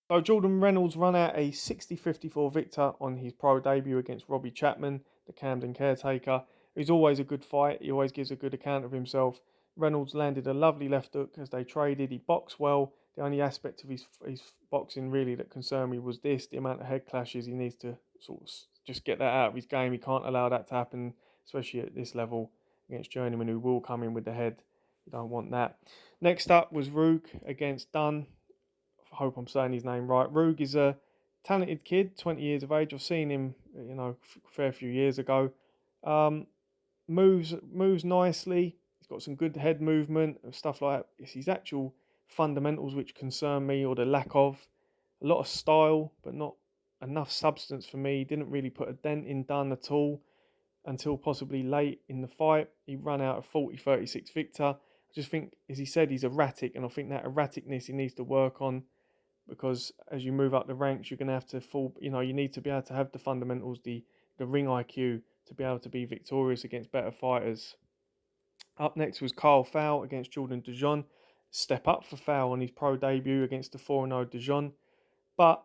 So Jordan Reynolds run out a 60-54 victor on his pro debut against Robbie Chapman, the Camden caretaker. Who's always a good fight. He always gives a good account of himself. Reynolds landed a lovely left hook as they traded. He boxed well. The only aspect of his boxing really that concerned me was the amount of head clashes. He needs to sort of just get that out of his game. He can't allow that to happen, especially at this level against journeymen who will come in with the head. You don't want that. Next up was Ruegg against Dunn. I hope I'm saying his name right. Ruegg is a talented kid, 20 years of age. I've seen him, a fair few years ago. Um, moves nicely. He's got some good head movement and stuff like that. It's his actual fundamentals which concern me, or the lack of. A lot of style, but not enough substance for me. He didn't really put a dent in Dunn at all until possibly late in the fight. He ran out of 40-36 victor. I just think, as he said, he's erratic, and I think that erraticness he needs to work on, because as you move up the ranks, you're going to have to fall. You need to be able to have the fundamentals, the ring IQ to be able to be victorious against better fighters. Up next was Carl Fowl against Jordan Dujon. Step up for Fowl on his pro debut against the 4-0 Dujon. But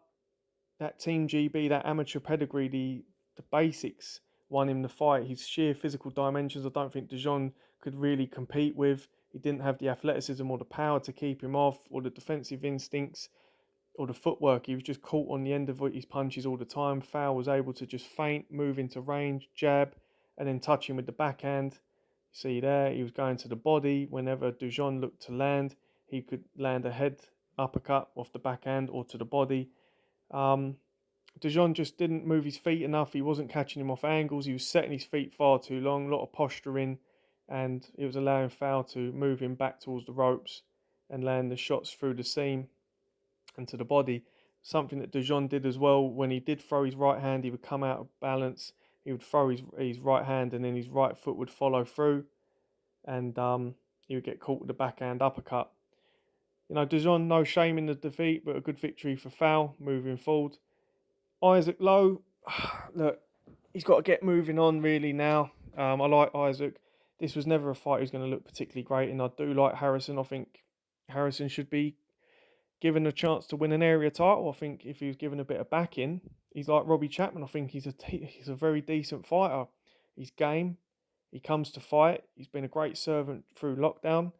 that Team GB, that amateur pedigree, the basics won him the fight. His sheer physical dimensions, I don't think Dujon could really compete with. He didn't have the athleticism or the power to keep him off, or the defensive instincts, or the footwork. He was just caught on the end of his punches all the time. Fowl was able to just feint, move into range, jab, and then touch him with the backhand. You see there, he was going to the body. Whenever Dujon looked to land, he could land a head uppercut off the backhand or to the body. Dujon just didn't move his feet enough. He wasn't catching him off angles. He was setting his feet far too long, a lot of posturing, and it was allowing Fowl to move him back towards the ropes and land the shots through the seam and to the body. Something that Dujon did as well. When he did throw his right hand, he would come out of balance. He would throw his right hand, and then his right foot would follow through, and he would get caught with the backhand uppercut. Dujon, no shame in the defeat, but a good victory for Fowl moving forward. Isaac Lowe, look, he's got to get moving on really now. I like Isaac. This was never a fight who's going to look particularly great, and I do like Harrison. I think Harrison should be given a chance to win an area title. I think if he was given a bit of backing, he's like Robbie Chapman. I think he's a very decent fighter. He's game. He comes to fight. He's been a great servant through lockdown.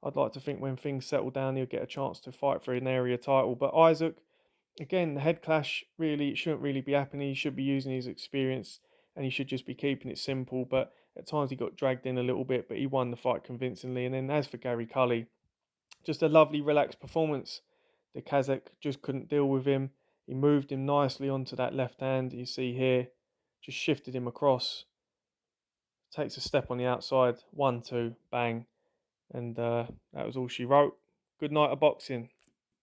I'd like to think when things settle down, he'll get a chance to fight for an area title. But Isaac, again, the head clash really shouldn't really be happening. He should be using his experience, and he should just be keeping it simple. But at times he got dragged in a little bit, but he won the fight convincingly. And then as for Gary Cully, just a lovely, relaxed performance. The Kazakh just couldn't deal with him. He moved him nicely onto that left hand. You see here, just shifted him across. Takes a step on the outside. 1-2, bang. And that was all she wrote. Good night of boxing.